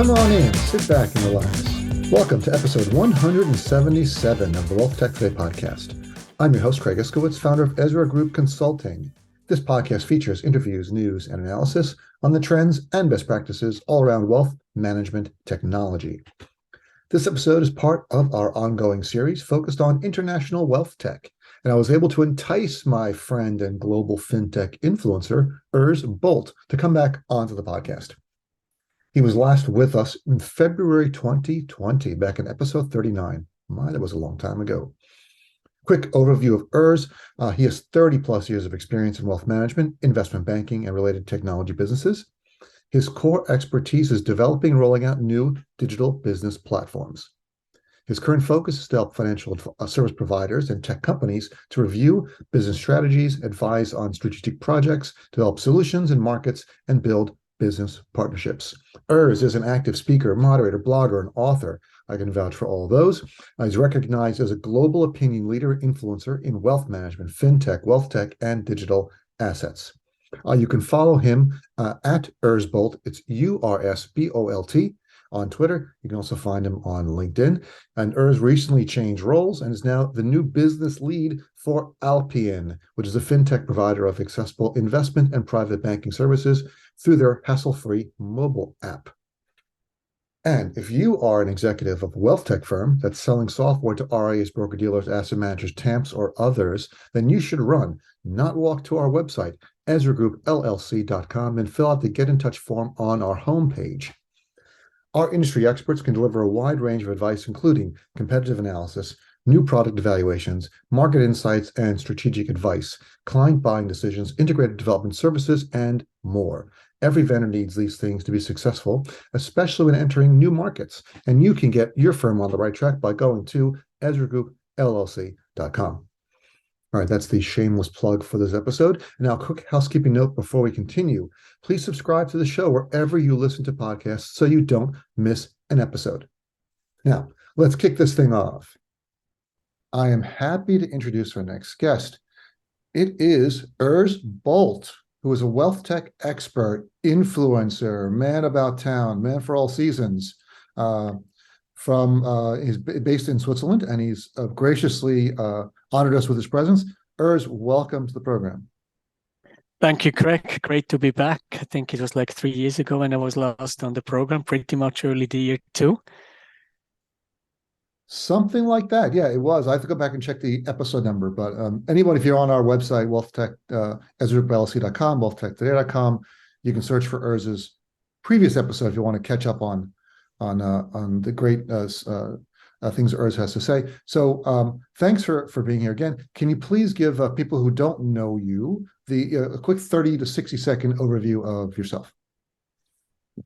Come on in, sit back and relax. Welcome to episode 177 of the WealthTech Today podcast. I'm your host, Craig Iskowitz, founder of Ezra Group Consulting. This podcast features interviews, news, and analysis on the trends and best practices all around wealth management technology. This episode is part of our ongoing series focused on international wealth tech, and I was able to entice my friend and global fintech influencer, Ezra Bolt, to come back onto the podcast. He was last with us in February 2020, back in episode 39. My, that was a long time ago. Quick overview of Ezra. He has 30 plus years of experience in wealth management, investment banking, and related technology businesses. His core expertise is developing and rolling out new digital business platforms. His current focus is to help financial service providers and tech companies to review business strategies, advise on strategic projects, develop solutions and markets, and build business partnerships. Ezra is an active speaker, moderator, blogger, and author. I can vouch for all of those. He's recognized as a global opinion leader and influencer in wealth management, fintech, wealth tech, and digital assets. You can follow him at Ezra Bolt. It's URSBOLT on Twitter. You can also find him on LinkedIn. And Ezra recently changed roles and is now the new business lead for Alpian, which is a fintech provider of accessible investment and private banking services through their hassle-free mobile app. And if you are an executive of a wealth tech firm that's selling software to RIAs, broker-dealers, asset managers, TAMPs, or others, then you should run, not walk, to our website, EzraGroupLLC.com, and fill out the Get in Touch form on our homepage. Our industry experts can deliver a wide range of advice, including competitive analysis, new product evaluations, market insights, and strategic advice, client buying decisions, integrated development services, and more. Every vendor needs these things to be successful, especially when entering new markets. And you can get your firm on the right track by going to EzraGroupLLC.com. All right, that's the shameless plug for this episode. Now, a quick housekeeping note before we continue. Please subscribe to the show wherever you listen to podcasts so you don't miss an episode. Now, let's kick this thing off. I am happy to introduce our next guest. It is Ezra Bolt, who is a wealth tech expert, influencer, man about town, man for all seasons. He's based in Switzerland, and he's graciously honored us with his presence. Ezra, welcome to the program. Thank you, Craig. Great to be back. I think it was like 3 years ago when I was last on the program, pretty much early the year too. Something like that. Yeah, it was. I have to go back and check the episode number. But anyone, if you're on our website, WealthTech, EzraGroupLLC.com, WealthTechToday.com, you can search for Ezra's previous episode if you want to catch up on the great things Ezra has to say. So thanks for being here again. Can you please give people who don't know you a quick 30 to 60-second overview of yourself?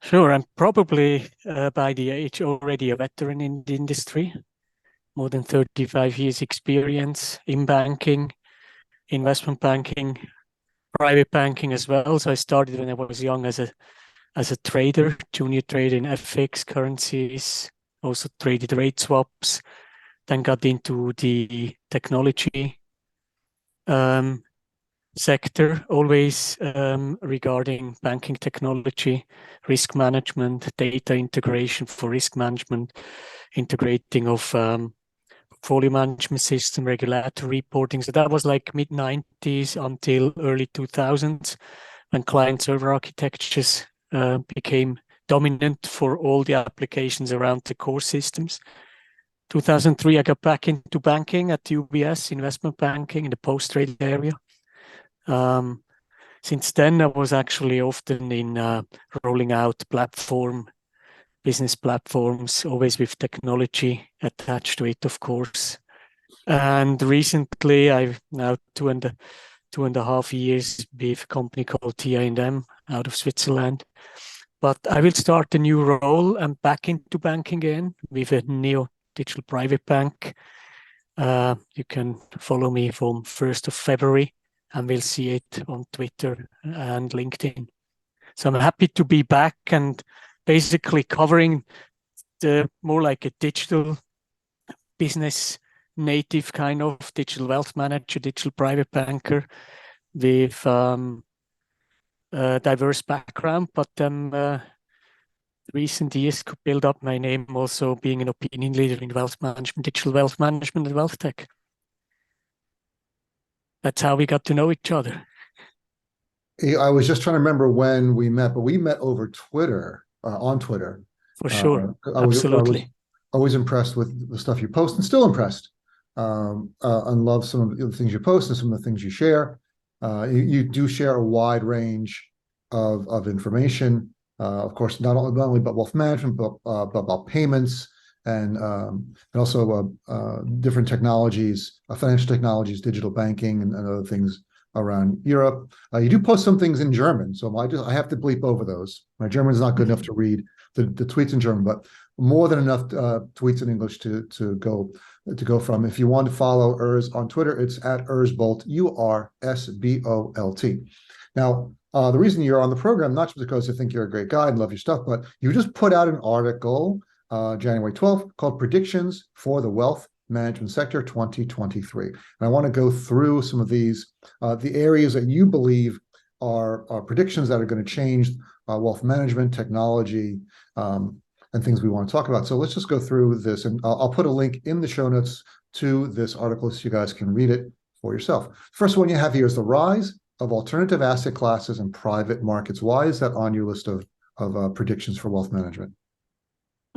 Sure. I'm probably by the age already a veteran in the industry. More than 35 years experience in banking, investment banking, private banking as well. So I started when I was young as a trader, junior trader in FX currencies, also traded rate swaps, then got into the technology sector, always regarding banking technology, risk management, data integration for risk management, integrating of portfolio management system, regulatory reporting. So that was like mid-90s until early 2000s when client-server architectures became dominant for all the applications around the core systems. 2003, I got back into banking at UBS, investment banking in the post-trade area. Since then, I was actually often in rolling out business platforms, always with technology attached to it, of course. And recently, I've now two and a half years with a company called TI&M out of Switzerland. But I will start a new role. I'm back into banking again with a neo digital private bank. You can follow me from 1st of February, and we'll see it on Twitter and LinkedIn. So I'm happy to be back and basically covering the more like a digital business native kind of digital wealth manager, digital private banker with diverse background, but recent years could build up my name also being an opinion leader in wealth management, digital wealth management and wealth tech. That's how we got to know each other. I was just trying to remember when we met, but we met over Twitter, on Twitter. For sure. I was Absolutely. always impressed with the stuff you post, and still impressed, and love some of the things you post and some of the things you share. You do share a wide range of information, of course, not only about wealth management, but about payments and also different technologies, financial technologies, digital banking, and other things around Europe. You do post some things in German, so I have to bleep over those. My German is not good enough to read the tweets in German, but more than enough tweets in English to go from. If you want to follow Urs on Twitter, it's at Ursbolt, URSBOLT. Now, the reason you're on the program, not just because I think you're a great guy and love your stuff, but you just put out an article January 12th called Predictions for the Wealth Management Sector 2023. And I want to go through some of these, the areas that you believe are predictions that are going to change wealth management, technology, and things we want to talk about. So let's just go through this, and I'll put a link in the show notes to this article so you guys can read it for yourself. First one you have here is the rise of alternative asset classes and private markets. Why is that on your list of predictions for wealth management?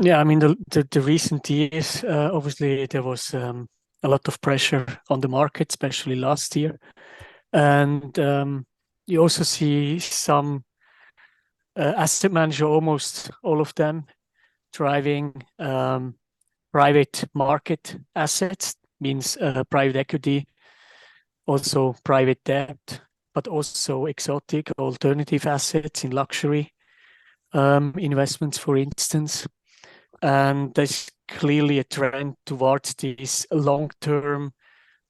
Yeah, I mean, the recent years, obviously there was a lot of pressure on the market, especially last year. And you also see some asset manager, almost all of them, driving private market assets, means private equity, also private debt, but also exotic alternative assets in luxury investments, for instance. And there's clearly a trend towards these long-term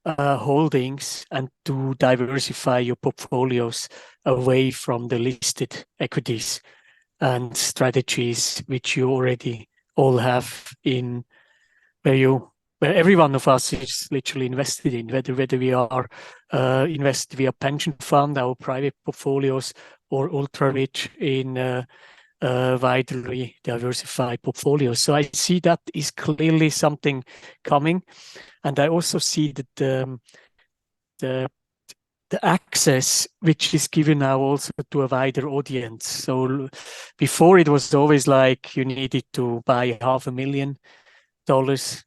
holdings and to diversify your portfolios away from the listed equities and strategies which you already all have in where every one of us is literally invested in, whether we are invested via pension fund, our private portfolios, or ultra rich in widely diversified portfolios. So I see that is clearly something coming, and I also see that the access which is given now also to a wider audience. So before it was always like you needed to buy $500,000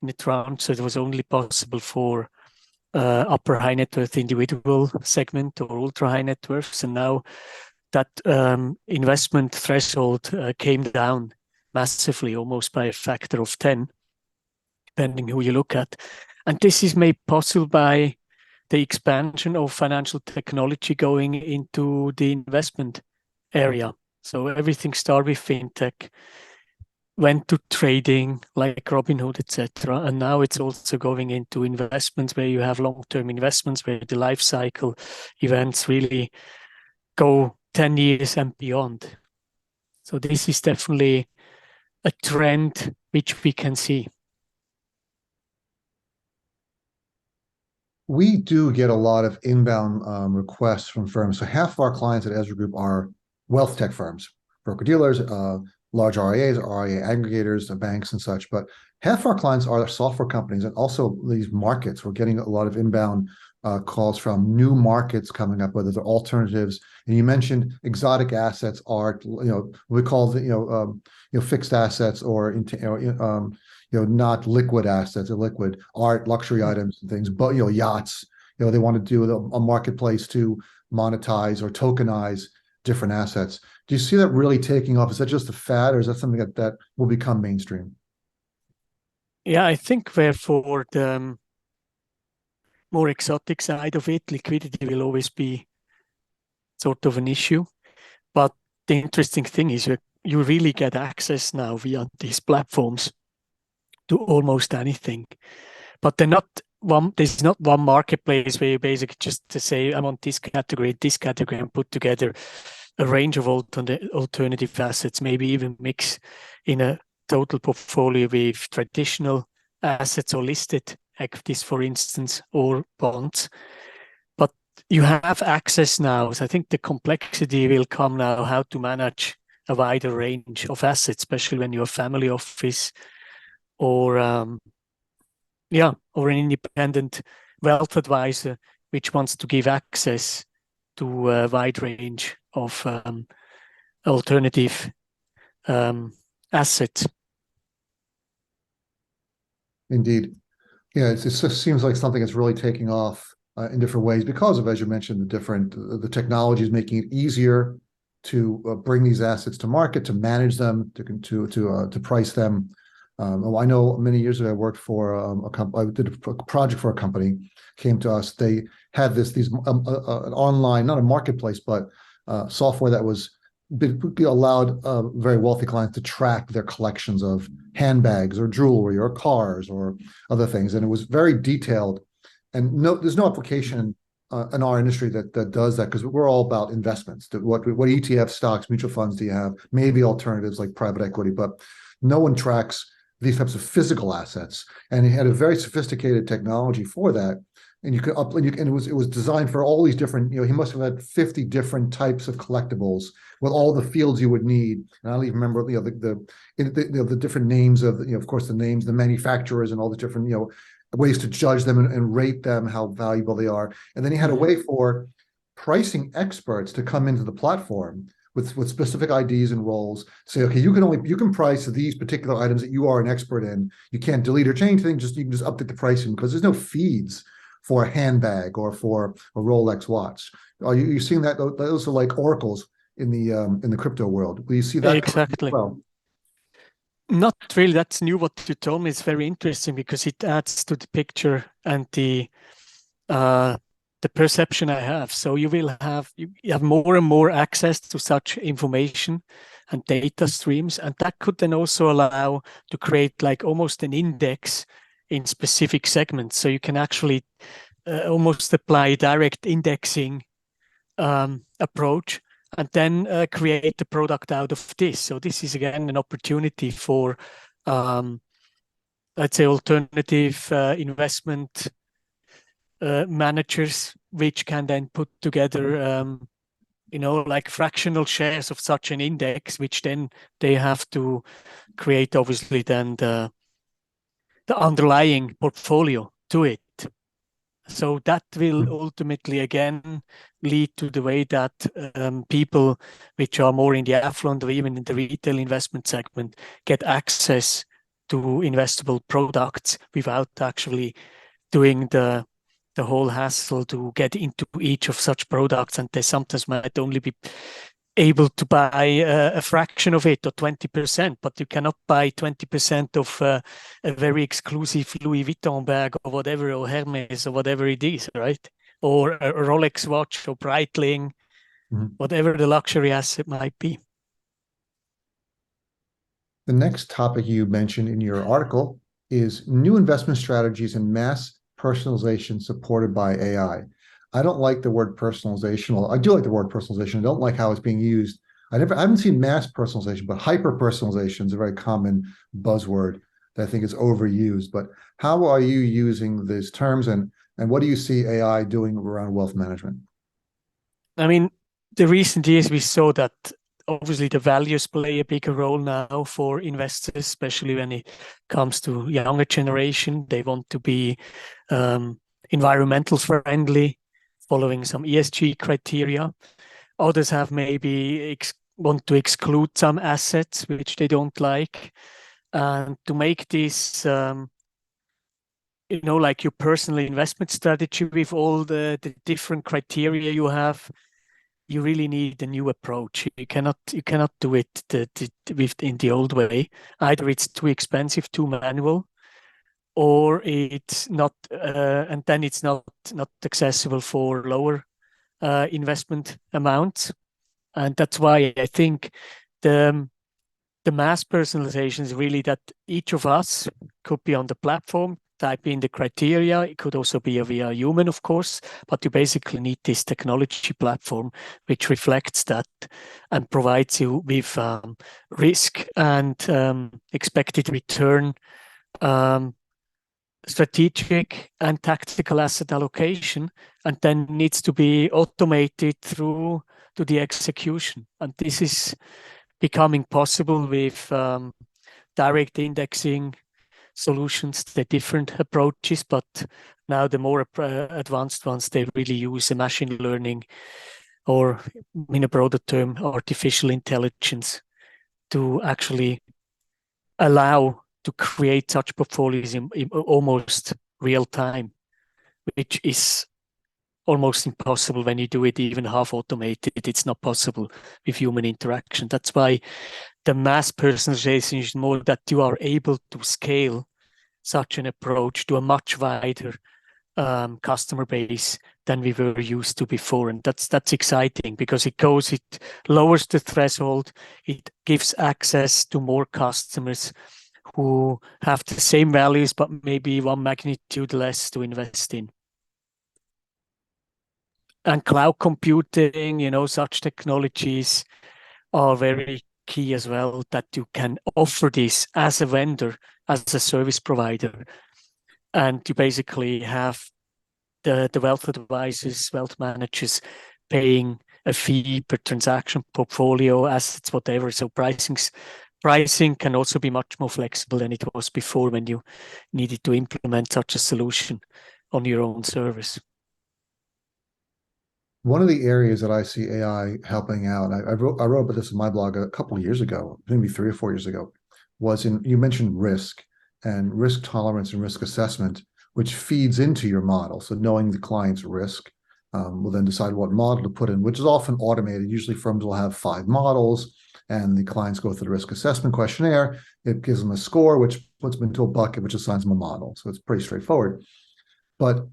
in a tranche, so it was only possible for upper high net worth individual segment or ultra high net worths, and now that investment threshold came down massively, almost by a factor of 10, depending who you look at. And this is made possible by the expansion of financial technology going into the investment area. So everything started with fintech, went to trading like Robinhood, etc. And now it's also going into investments where you have long-term investments where the life cycle events really go 10 years and beyond. So this is definitely a trend which we can see. We do get a lot of inbound requests from firms. So half of our clients at Ezra Group are wealth tech firms, broker-dealers, large RIAs, RIA aggregators, banks and such. But half of our clients are software companies and also these markets. We're getting a lot of inbound calls from new markets coming up, whether they're alternatives. And you mentioned exotic assets, art, we call the, fixed assets or not liquid assets or liquid art, luxury items and things, but, yachts, they want to do a marketplace to monetize or tokenize different assets. Do you see that really taking off? Is that just a fad, or is that something that will become mainstream? Yeah, I think where for the more exotic side of it, liquidity will always be sort of an issue. But the interesting thing is you really get access now via these platforms to almost anything. But there's not one marketplace where you basically just to say, I want this category, and put together a range of alternative assets, maybe even mix in a total portfolio with traditional assets or listed equities, for instance, or bonds. But you have access now. So I think the complexity will come now, how to manage a wider range of assets, especially when you're a family office or or an independent wealth advisor which wants to give access to a wide range of alternative assets. Indeed. Yeah, it just seems like something that's really taking off in different ways because of, as you mentioned, the technology is making it easier to bring these assets to market, to manage them, to price them. I know many years ago I worked for a company. I did a project for a company. Came to us. They had these an online, not a marketplace, but software that was allowed very wealthy clients to track their collections of handbags or jewelry or cars or other things, and it was very detailed. And there's no application in our industry that does that because we're all about investments. What ETF stocks, mutual funds do you have? Maybe alternatives like private equity, but no one tracks these types of physical assets. And it had a very sophisticated technology for that. And you could upload, and it was designed for all these different. He must have had 50 different types of collectibles with all the fields you would need. And I don't even remember the different names of of course the names, the manufacturers, and all the different ways to judge them and rate them, how valuable they are. And then he had a way for pricing experts to come into the platform with specific IDs and roles. Say, okay, you can price these particular items that you are an expert in. You can't delete or change things. You can just update the pricing because there's no feeds for a handbag or for a Rolex watch. Are you seeing that? Those are like oracles in the crypto world. Will you see that exactly? Well, not really. That's new. What you told me is very interesting because it adds to the picture and the perception I have. So you have more and more access to such information and data streams, and that could then also allow to create like almost an index in specific segments. So you can actually almost apply direct indexing approach and then create a product out of this. So this is again an opportunity for, let's say, alternative investment managers, which can then put together, like fractional shares of such an index, which then they have to create, obviously, then the underlying portfolio to it. So that will ultimately again lead to the way that people which are more in the affluent or even in the retail investment segment get access to investable products without actually doing the whole hassle to get into each of such products, and they sometimes might only be able to buy a fraction of it or 20%, but you cannot buy 20% of a very exclusive Louis Vuitton bag or whatever, or Hermes or whatever it is, right? Or a Rolex watch or Breitling, whatever the luxury asset might be. The next topic you mentioned in your article is new investment strategies and mass personalization supported by AI. I don't like the word personalization. Well, I do like the word personalization. I don't like how it's being used. I haven't seen mass personalization, but hyper personalization is a very common buzzword that I think is overused. But how are you using these terms, and what do you see AI doing around wealth management? I mean, the recent years we saw that obviously the values play a bigger role now for investors, especially when it comes to younger generation. They want to be environmental friendly, following some ESG criteria. Others have maybe want to exclude some assets which they don't like. And to make this, like your personal investment strategy with all the different criteria you have, you really need a new approach. You cannot do it in the old way. Either it's too expensive, too manual, or it's not, and then it's not accessible for lower investment amounts. And that's why I think the mass personalization is really that each of us could be on the platform, type in the criteria. It could also be via human, of course, but you basically need this technology platform which reflects that and provides you with risk and expected return, strategic and tactical asset allocation, and then needs to be automated through to the execution. And this is becoming possible with direct indexing solutions, the different approaches, but now the more advanced ones, they really use a machine learning, or in a broader term, artificial intelligence, to actually allow to create such portfolios in almost real time, which is almost impossible when you do it even half automated. It's not possible with human interaction. That's why the mass personalization is more that you are able to scale such an approach to a much wider customer base than we were used to before. And that's exciting, because it lowers the threshold, it gives access to more customers who have the same values, but maybe one magnitude less to invest in. And cloud computing, such technologies are very key as well, that you can offer this as a vendor, as a service provider. And you basically have the wealth advisors, wealth managers paying a fee per transaction, portfolio, assets, whatever. So pricing can also be much more flexible than it was before, when you needed to implement such a solution on your own service. One of the areas that I see AI helping out, I wrote about this in my blog a couple of years ago, maybe 3 or 4 years ago, you mentioned risk and risk tolerance and risk assessment, which feeds into your model. So knowing the client's risk will then decide what model to put in, which is often automated. Usually firms will have 5 models, and the clients go through the risk assessment questionnaire. It gives them a score, which puts them into a bucket, which assigns them a model. So it's pretty straightforward. But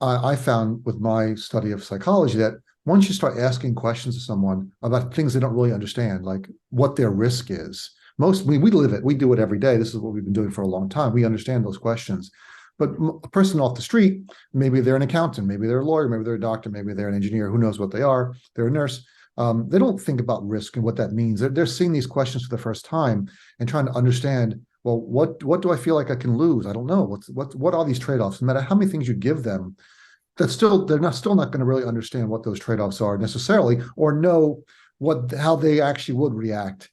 I found with my study of psychology that once you start asking questions to someone about things they don't really understand, like what their risk is, we live it, we do it every day. This is what we've been doing for a long time. We understand those questions. But a person off the street, maybe they're an accountant, maybe they're a lawyer, maybe they're a doctor, maybe they're an engineer, who knows what they are, they're a nurse. They don't think about risk and what that means. They're seeing these questions for the first time and trying to understand, well, what do I feel like I can lose? I don't know. What are these trade-offs? No matter how many things you give them, they're still not going to really understand what those trade-offs are necessarily, or know how they actually would react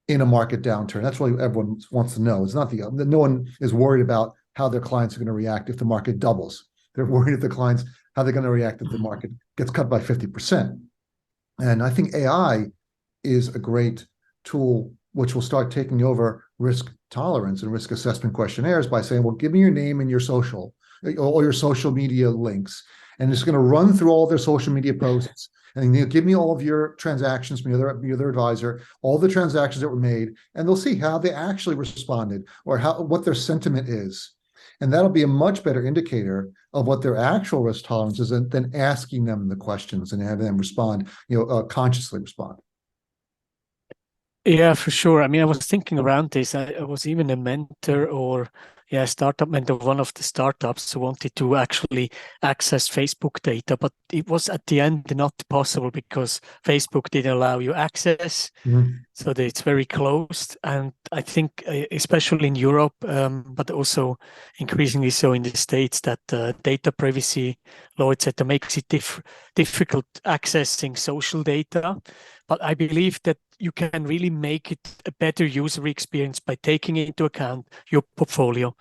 in a market downturn. That's what everyone wants to know. It's not no one is worried about how their clients are going to react if the market doubles. They're worried if the clients, how they're going to react if the market gets cut by 50%. And I think AI is a great tool which will start taking over risk tolerance and risk assessment questionnaires by saying, well, give me your name and your social, all your social media links. And it's going to run through all their social media posts, and they'll give me all of your transactions from your other advisor, all the transactions that were made, and they'll see how they actually responded, or what their sentiment is. And that'll be a much better indicator of what their actual risk tolerance is than asking them the questions and having them respond, consciously respond. Yeah, for sure. I mean, I was thinking around this. I was even a mentor, or startup mentor of one of the startups who wanted to actually access Facebook data, but it was at the end not possible because Facebook didn't allow you access. Mm-hmm. So that it's very closed. And I think, especially in Europe, but also increasingly so in the States, that data privacy law, etc., makes it difficult accessing social data. But I believe that you can really make it a better user experience by taking into account your portfolio,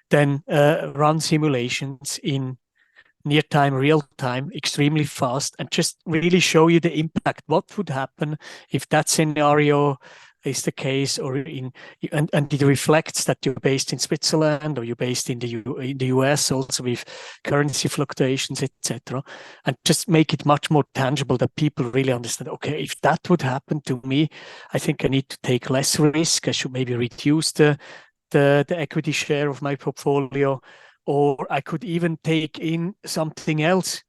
then run simulations in near time, real time, extremely fast, and just really show you the impact. What would happen if that scenario is the case, or and it reflects that you're based in Switzerland, or you're based in the US, also with currency fluctuations, etc., and just make it much more tangible, that people really understand, okay, if that would happen to me, I think I need to take less risk. I should maybe reduce the equity share of my portfolio, or I could even take in something else,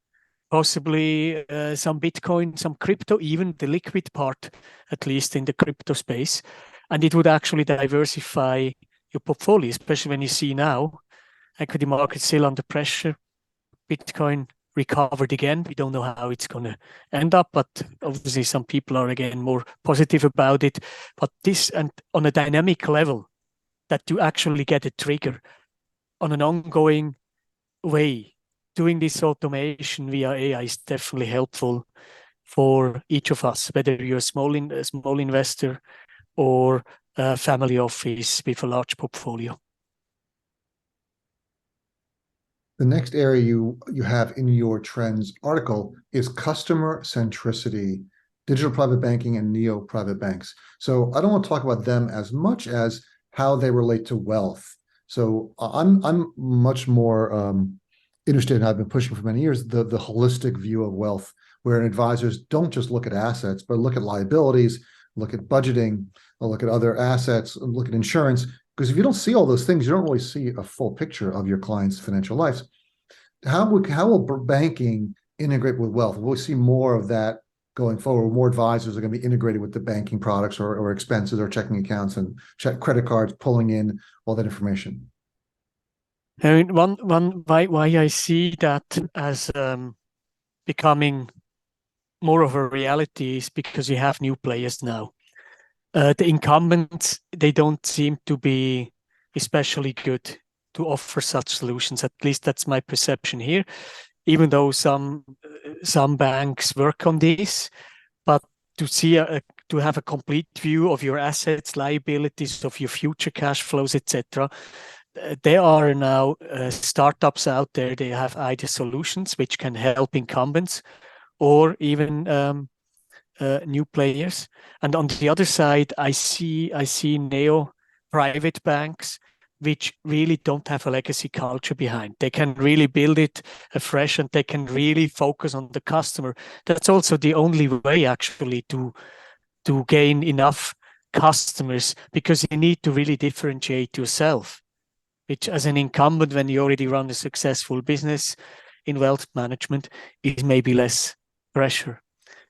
possibly some Bitcoin, some crypto, even the liquid part, at least in the crypto space. And it would actually diversify your portfolio, especially when you see now equity markets still under pressure. Bitcoin recovered again. We don't know how it's going to end up, but obviously some people are again more positive about it. But this, and on a dynamic level, that you actually get a trigger on an ongoing way. Doing this automation via AI is definitely helpful for each of us, whether you're a small investor or a family office with a large portfolio. The next area you have in your trends article is customer centricity, digital private banking and neo private banks. So I don't want to talk about them as much as how they relate to wealth. So I'm much more interested, and I've been pushing for many years, the holistic view of wealth, where advisors don't just look at assets, but look at liabilities, look at budgeting, look at other assets, look at insurance. Because if you don't see all those things, you don't really see a full picture of your client's financial lives. How will banking integrate with wealth? Will we see more of that going forward? More advisors are going to be integrated with the banking products or expenses or checking accounts and credit cards, pulling in all that information. I mean, why I see that as becoming more of a reality is because you have new players now. The incumbents, they don't seem to be especially good to offer such solutions. At least that's my perception here. Even though some banks work on this, but to have a complete view of your assets, liabilities, of your future cash flows, etc. There are now startups out there. They have either solutions which can help incumbents, or even new players. And on the other side, I see neo private banks which really don't have a legacy culture behind. They can really build it afresh, and they can really focus on the customer. That's also the only way actually to gain enough customers, because you need to really differentiate yourself, which as an incumbent, when you already run a successful business in wealth management, is maybe less pressure.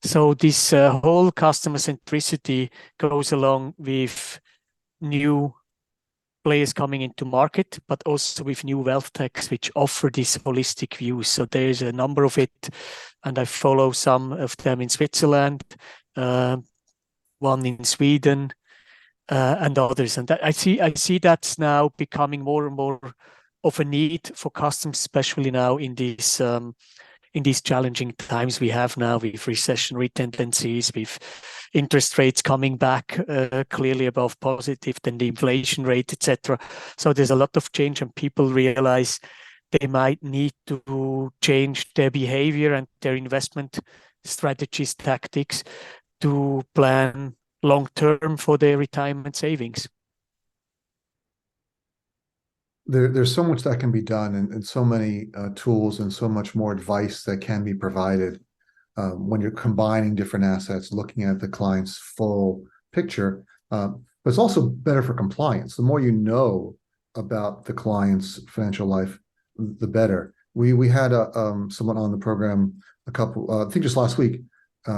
So this whole customer centricity goes along with new players coming into market, but also with new wealth techs which offer this holistic view. So there's a number of it, and I follow some of them in Switzerland, one in Sweden, and others. And I see that's now becoming more and more of a need for customers, especially now in these challenging times we have now, with recessionary tendencies, with interest rates coming back clearly above positive than the inflation rate, etc. So there's a lot of change, and people realize they might need to change their behavior and their investment strategies, tactics, to plan long term for their retirement savings. There's so much that can be done, and so many tools and so much more advice that can be provided when you're combining different assets, looking at the client's full picture. But it's also better for compliance. The more you know about the client's financial life, the better. We had someone on the program I think just last week,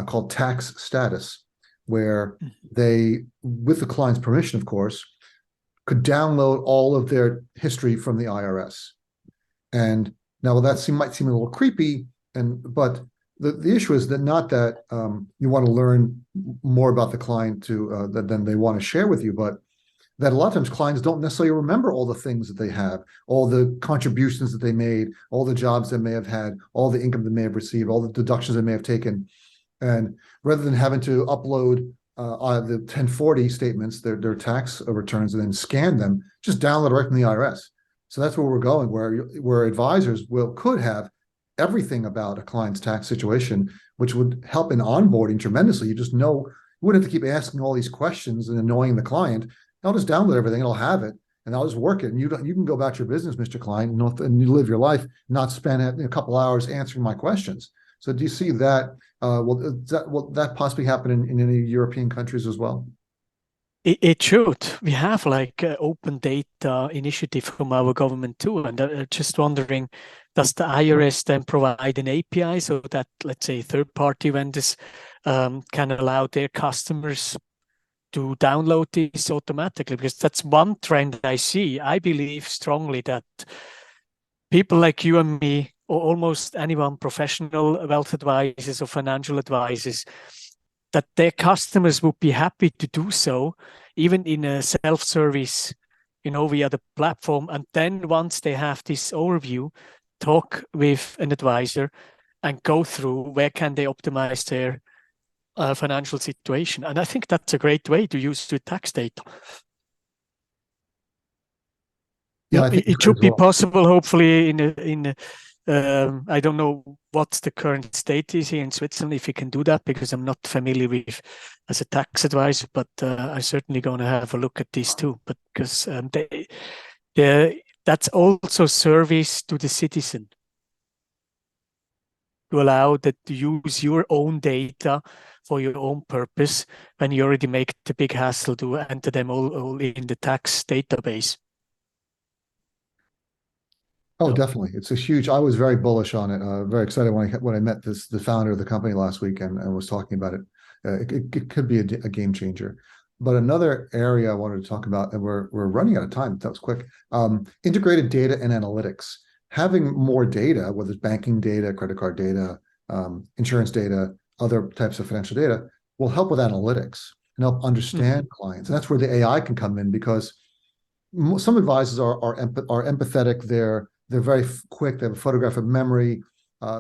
called Tax Status, where they, with the client's permission, of course, could download all of their history from the IRS. And now, that might seem a little creepy, but the issue is that not that you want to learn more about the client than they want to share with you, but that a lot of times clients don't necessarily remember all the things that they have, all the contributions that they made, all the jobs they may have had, all the income they may have received, all the deductions they may have taken. And rather than having to upload the 1040 statements, their tax returns, and then scan them, just download right from the IRS. So that's where we're going, where advisors could have everything about a client's tax situation, which would help in onboarding tremendously. You just know, you wouldn't have to keep asking all these questions and annoying the client. I'll just download everything, and I'll have it, and I'll just work it. And you can go about your business, Mr. Client, and you live your life, not spend a couple hours answering my questions. So do you see that? Will that possibly happen in any European countries as well? It should. We have like open data initiative from our government too, and just wondering, does the IRS then provide an API so that, let's say, third-party vendors can allow their customers to download this automatically? Because that's one trend I see. I believe strongly that people like you and me, or almost anyone, professional wealth advisors or financial advisors, that their customers would be happy to do so, even in a self-service, via the platform. And then once they have this overview, talk with an advisor and go through where can they optimize financial situation. And I think that's a great way to use the tax data. Yeah, I think it should be possible, hopefully, I don't know what the current state is here in Switzerland, if you can do that, because I'm not familiar with as a tax advisor, but I'm certainly going to have a look at this too, because that's also service to the citizen, to allow that to use your own data for your own purpose when you already make the big hassle to enter them all in the tax database. Oh, definitely. It's a huge. I was very bullish on it. Very excited when I met the founder of the company last week and was talking about it. It could be a game changer. But another area I wanted to talk about, and we're running out of time. That was quick. Integrated data and analytics. Having more data, whether it's banking data, credit card data, insurance data, other types of financial data, will help with analytics and help understand clients. And that's where the AI can come in, because some advisors are empathetic. They're very quick. They have a photographic memory.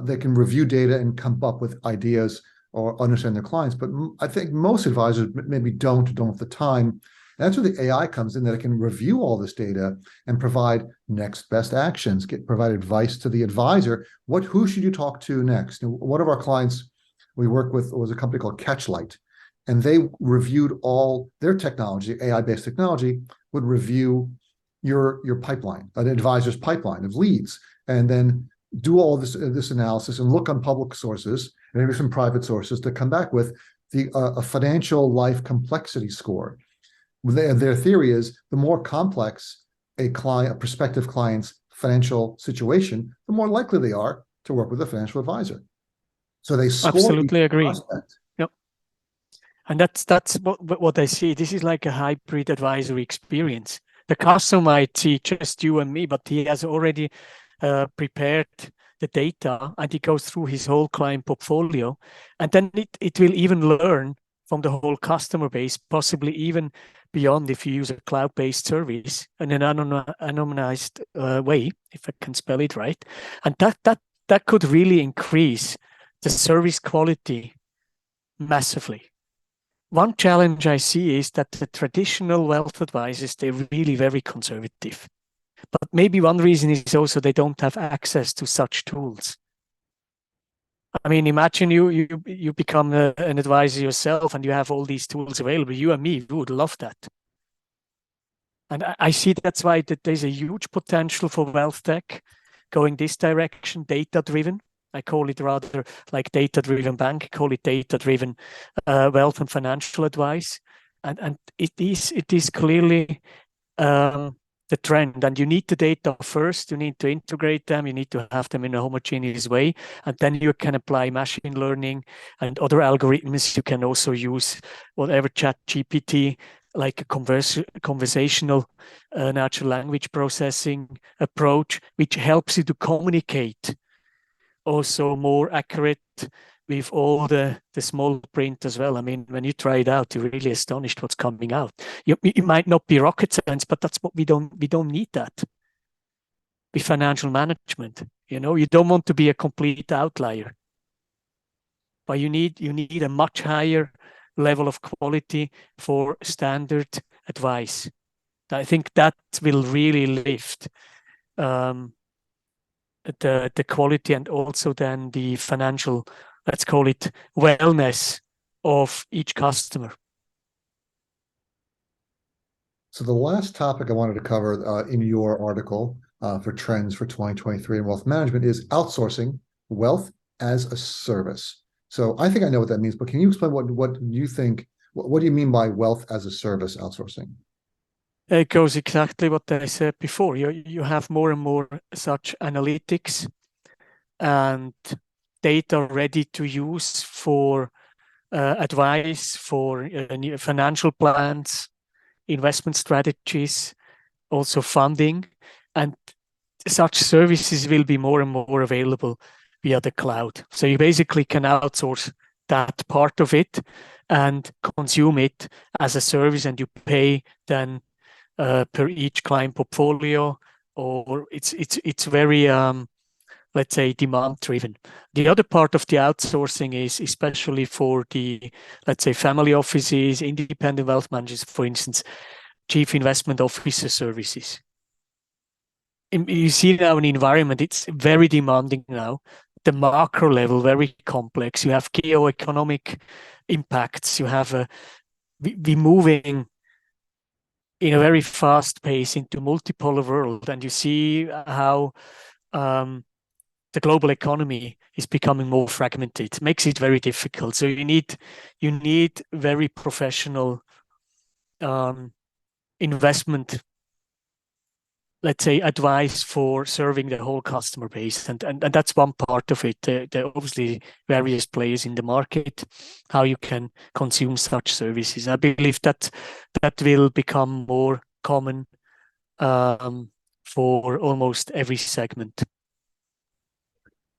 They can review data and come up with ideas or understand their clients. But I think most advisors maybe don't have the time. And that's where the AI comes in, that it can review all this data and provide next best actions, provide advice to the advisor. Who should you talk to next? And one of our clients we work with was a company called Catchlight, and they reviewed all their technology, AI-based technology, would review your pipeline, an advisor's pipeline of leads, and then do all this analysis and look on public sources and maybe some private sources to come back with a financial life complexity score. Their theory is the more complex a prospective client's financial situation, the more likely they are to work with a financial advisor. So they score. Absolutely agree. Yep. And that's what I see. This is like a hybrid advisory experience. The customer might see just you and me, but he has already prepared the data, and he goes through his whole client portfolio, and then it will even learn from the whole customer base, possibly even beyond if you use a cloud-based service in an anonymized way, if I can spell it right. And that could really increase the service quality massively. One challenge I see is that the traditional wealth advisors, they're really very conservative. But maybe one reason is also they don't have access to such tools. I mean, imagine you become an advisor yourself and you have all these tools available. You and me, we would love that. And I see that's why there's a huge potential for wealth tech going this direction, data-driven. I call it rather like data-driven bank, I call it data-driven wealth and financial advice. And it is clearly the trend. And you need the data first, you need to integrate them, you need to have them in a homogeneous way. And then you can apply machine learning and other algorithms. You can also use whatever ChatGPT, like a conversational natural language processing approach, which helps you to communicate also more accurate with all the small print as well. I mean, when you try it out, you're really astonished what's coming out. It might not be rocket science, but that's what we don't need that with financial management. You don't want to be a complete outlier, but you need a much higher level of quality for standard advice. I think that will really lift the quality and also then the financial, let's call it, wellness of each customer. So the last topic I wanted to cover in your article for trends for 2023 in wealth management is outsourcing wealth as a service. So I think I know what that means, but can you explain what you think? What do you mean by wealth as a service outsourcing? It goes exactly what I said before. You have more and more such analytics and data ready to use for advice, for financial plans, investment strategies, also funding, and such services will be more and more available via the cloud. So you basically can outsource that part of it and consume it as a service, and you pay then per each client portfolio, or it's very let's say, demand driven. The other part of the outsourcing is especially for the, let's say, family offices, independent wealth managers, for instance, chief investment officer services. You see now an environment, it's very demanding now. The macro level, very complex. You have geo-economic impacts. You have we moving in a very fast pace into multipolar world, and you see how the global economy is becoming more fragmented. It makes it very difficult. So you need very professional investment, let's say, advice for serving the whole customer base. And that's one part of it. There are obviously various players in the market, how you can consume such services. I believe that will become more common for almost every segment.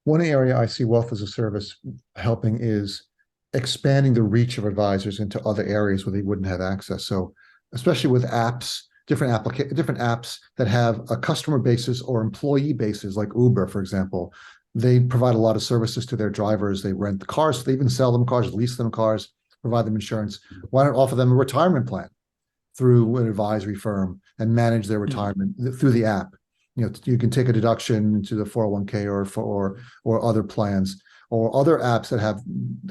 One area I see wealth as a service helping is expanding the reach of advisors into other areas where they wouldn't have access. So especially with apps, different apps that have a customer basis or employee basis, like Uber, for example. They provide a lot of services to their drivers. They rent cars, they even sell them cars, lease them cars, provide them insurance. Why not offer them a retirement plan through an advisory firm and manage their retirement through the app? You can take a deduction into the 401k or other plans or other apps that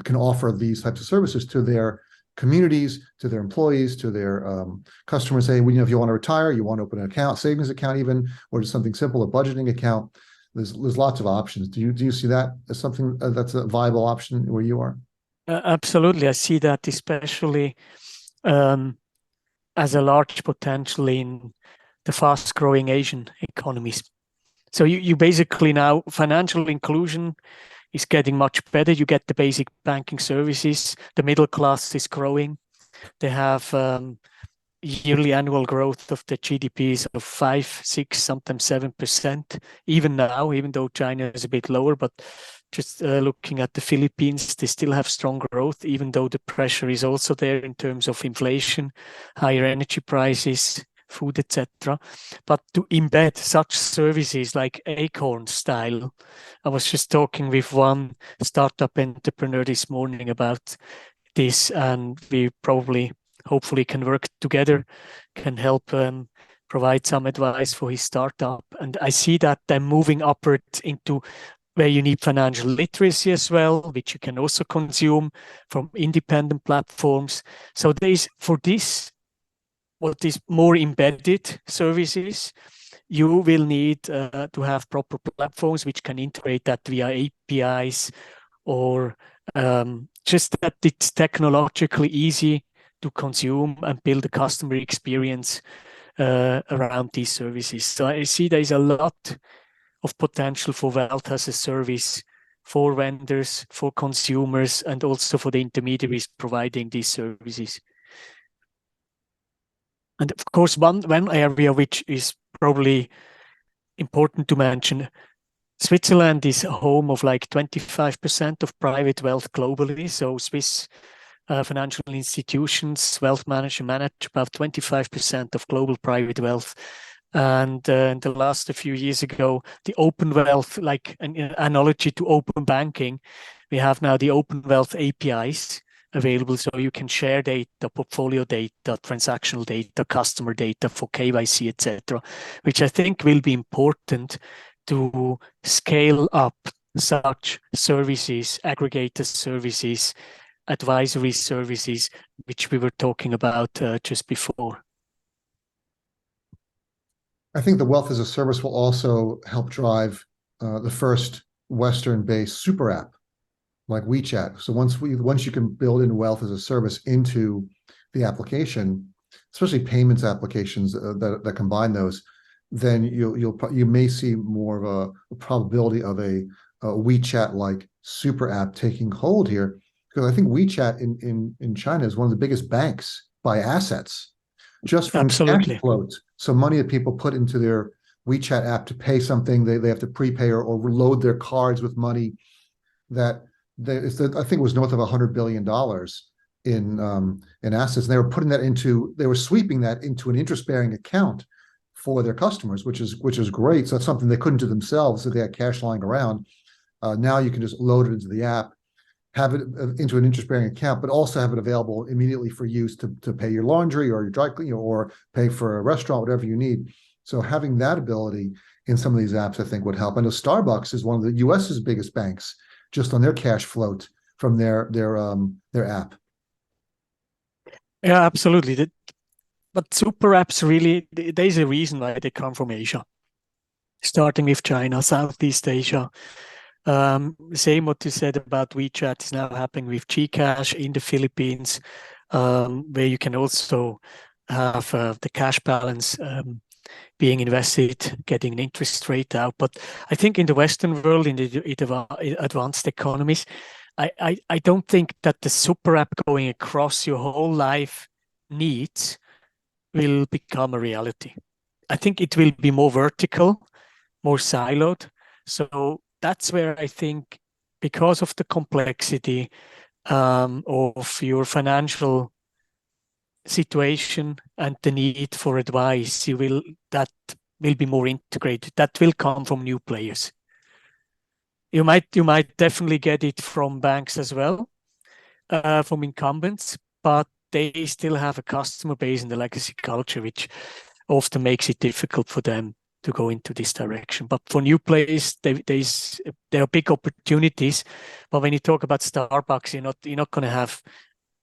can offer these types of services to their communities, to their employees, to their customers. Say, if you want to retire, you want to open an account, savings account even, or just something simple, a budgeting account. There's lots of options. Do you see that as something that's a viable option where you are? Absolutely, I see that especially as a large potential in the fast-growing Asian economies. So you basically now, financial inclusion is getting much better. You get the basic banking services. The middle class is growing. They have yearly annual growth of the GDPs of 5, 6, sometimes 7%. Even now, even though China is a bit lower, but just looking at the Philippines, they still have strong growth, even though the pressure is also there in terms of inflation, higher energy prices, food, etc. But to embed such services like Acorn style, I was just talking with one startup entrepreneur this morning about this, and we hopefully can work together, can help provide some advice for his startup. And I see that they're moving upwards into where you need financial literacy as well, which you can also consume from independent platforms. So for this, what is more embedded services, you will need to have proper platforms which can integrate that via APIs, or just that it's technologically easy to consume and build a customer experience around these services. So I see there is a lot of potential for wealth as a service for vendors, for consumers, and also for the intermediaries providing these services. And of course, one area which is probably important to mention, Switzerland is home of like 25% of private wealth globally. So Swiss financial institutions, wealth managers manage about 25% of global private wealth. And in the last few years ago, the open wealth, like an analogy to open banking, we have now the open wealth APIs available, so you can share data, portfolio data, transactional data, customer data for KYC, etc., which I think will be important to scale up such services, aggregator services, advisory services, which we were talking about just before. I think the wealth as a service will also help drive the first Western-based super app like WeChat. So once you can build in wealth as a service into the application, especially payments applications that combine those, then you may see more of a probability of a WeChat-like super app taking hold here, because I think WeChat in China is one of the biggest banks by assets, just from cash flows. So money that people put into their WeChat app to pay something, they have to prepay or load their cards with money that I think it was north of $100 billion in assets. And they were sweeping that into an interest-bearing account for their customers, which is great. So it's something they couldn't do themselves, so they had cash lying around. Now you can just load it into the app, have it into an interest-bearing account, but also have it available immediately for use to pay your laundry or your dry cleaning or pay for a restaurant, whatever you need. So having that ability in some of these apps, I think, would help. I know Starbucks is one of the US's biggest banks, just on their cash float from their app. Yeah, absolutely. But super apps really, there's a reason why they come from Asia, starting with China, Southeast Asia. Same what you said about WeChat is now happening with GCash in the Philippines, where you can also have the cash balance being invested, getting an interest rate out. But I think in the Western world, in the advanced economies, I don't think that the super app going across your whole life needs will become a reality. I think it will be more vertical, more siloed. So that's where I think, because of the complexity of your financial situation and the need for advice, that will be more integrated. That will come from new players. You might definitely get it from banks as well, from incumbents, but they still have a customer base in the legacy culture, which often makes it difficult for them to go into this direction. But for new players, there are big opportunities. But when you talk about Starbucks, you're not going to have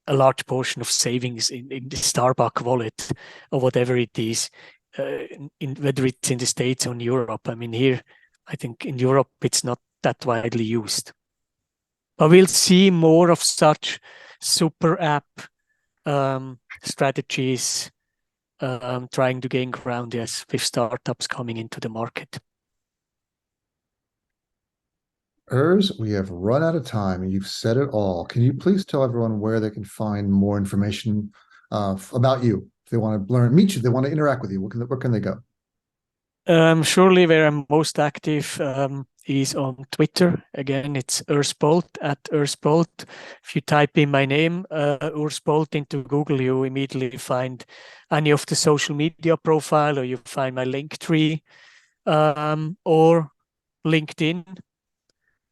a large portion of savings in the Starbucks wallet or whatever it is, whether it's in the States or in Europe. I mean, here, I think in Europe, it's not that widely used. But we'll see more of such super app strategies trying to gain ground, yes, with startups coming into the market. Urs, we have run out of time and you've said it all. Can you please tell everyone where they can find more information about you? If they want to meet you, they want to interact with you, where can they go? Surely where I'm most active is on Twitter. Again, it's Ursbolt, @Ursbolt. If you type in my name, Ursbolt, into Google, you immediately find any of the social media profile, or you find my link tree, or LinkedIn.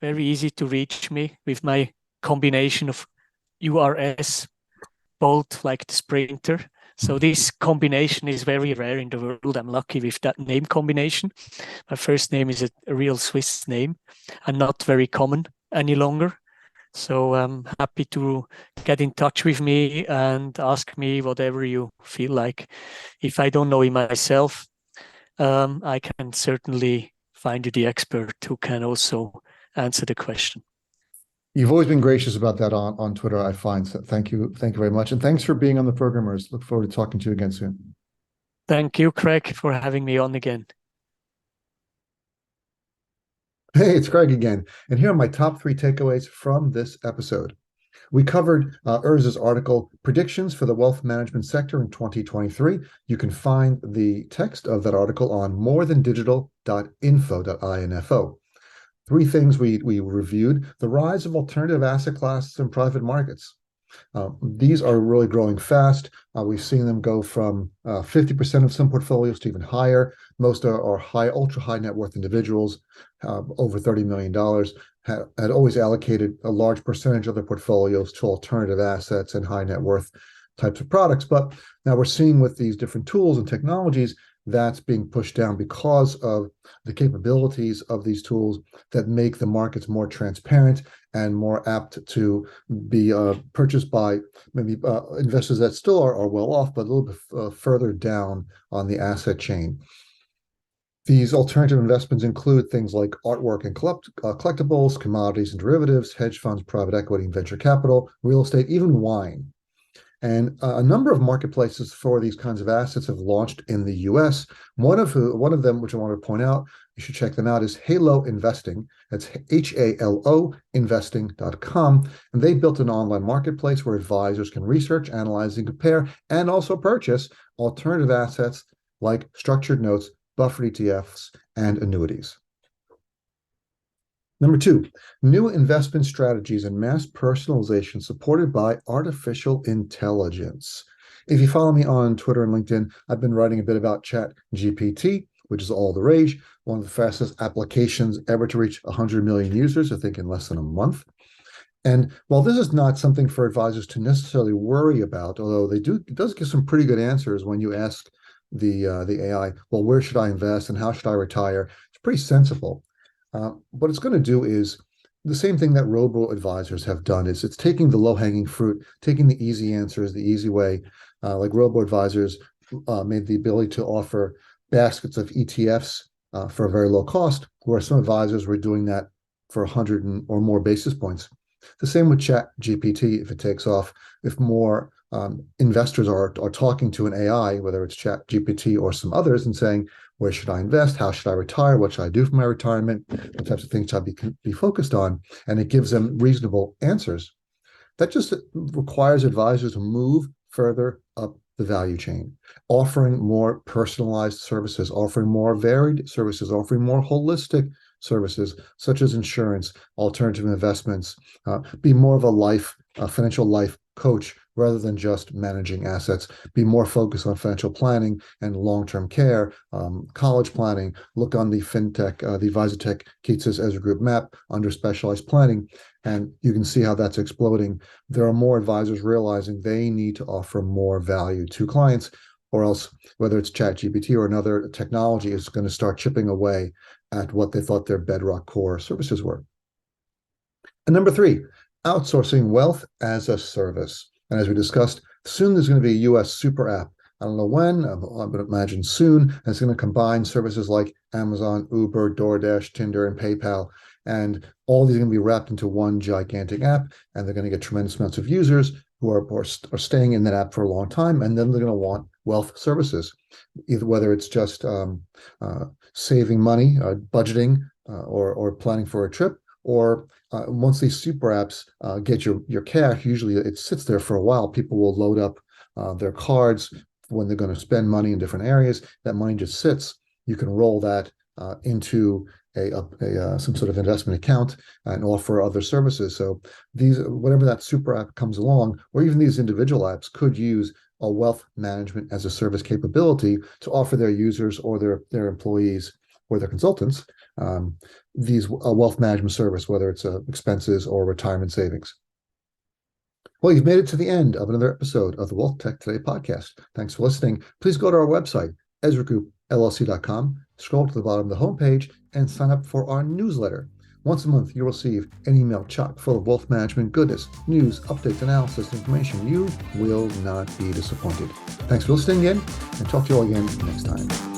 Very easy to reach me with my combination of URS, Bolt, like the sprinter. So this combination is very rare in the world. I'm lucky with that name combination. My first name is a real Swiss name and not very common any longer. So I'm happy to get in touch with me and ask me whatever you feel like. If I don't know it myself, I can certainly find you the expert who can also answer the question. You've always been gracious about that on Twitter, I find. So thank you very much. And thanks for being on the Programmers. Look forward to talking to you again soon. Thank you, Craig, for having me on again. Hey, it's Craig again. And here are my top 3 takeaways from this episode. We covered Urs's article, Predictions for the Wealth Management Sector in 2023. You can find the text of that article on morethandigital.info. 3 things we reviewed: the rise of alternative asset classes in private markets. These are really growing fast. We've seen them go from 50% of some portfolios to even higher. Most are ultra high net worth individuals, over $30 million, had always allocated a large percentage of their portfolios to alternative assets and high net worth types of products. But now we're seeing with these different tools and technologies, that's being pushed down because of the capabilities of these tools that make the markets more transparent and more apt to be purchased by maybe investors that still are well off, but a little bit further down on the asset chain. These alternative investments include things like artwork and collectibles, commodities and derivatives, hedge funds, private equity and venture capital, real estate, even wine. And a number of marketplaces for these kinds of assets have launched in the US. One of them, which I want to point out, you should check them out, is Halo Investing. That's HALO investing.com. And they built an online marketplace where advisors can research, analyze, and compare, and also purchase alternative assets like structured notes, buffered ETFs, and annuities. Number 2, new investment strategies and mass personalization supported by artificial intelligence. If you follow me on Twitter and LinkedIn, I've been writing a bit about Chat GPT, which is all the rage, one of the fastest applications ever to reach 100 million users, I think in less than a month. And while this is not something for advisors to necessarily worry about, although it does give some pretty good answers when you ask the AI, well, where should I invest and how should I retire? It's pretty sensible. What it's going to do is the same thing that robo-advisors have done is it's taking the low-hanging fruit, taking the easy answers, the easy way, like robo-advisors made the ability to offer baskets of ETFs for a very low cost, where some advisors were doing that for 100 or more basis points. The same with Chat GPT, if it takes off, if more investors are talking to an AI, whether it's Chat GPT or some others, and saying, where should I invest? How should I retire? What should I do for my retirement? What types of things should I be focused on? And it gives them reasonable answers. That just requires advisors to move further up the value chain, offering more personalized services, offering more varied services, offering more holistic services such as insurance, alternative investments, be more of a financial life coach rather than just managing assets, be more focused on financial planning and long-term care, college planning, look on the FinTech, the AdvisorTech Keats's Ezra Group map under specialized planning, and you can see how that's exploding. There are more advisors realizing they need to offer more value to clients, or else whether it's ChatGPT or another technology is going to start chipping away at what they thought their bedrock core services were. And number 3, outsourcing wealth as a service. And as we discussed, soon there's going to be a US super app. I don't know when, I would imagine soon, and it's going to combine services like Amazon, Uber, DoorDash, Tinder, and PayPal. And all these are going to be wrapped into one gigantic app, and they're going to get tremendous amounts of users who are staying in that app for a long time, and then they're going to want wealth services, whether it's just saving money, budgeting, or planning for a trip, or once these super apps get your cash, usually it sits there for a while. People will load up their cards when they're going to spend money in different areas. That money just sits. You can roll that into some sort of investment account and offer other services. So whatever that super app comes along, or even these individual apps, could use a wealth management as a service capability to offer their users or their employees or their consultants a wealth management service, whether it's expenses or retirement savings. Well, you've made it to the end of another episode of the WealthTech Today podcast. Thanks for listening. Please go to our website, EzraGroupLLC.com, scroll to the bottom of the homepage, and sign up for our newsletter. Once a month, you'll receive an email chock full of wealth management goodness, news, updates, analysis, and information. You will not be disappointed. Thanks for listening again, and talk to you all again next time.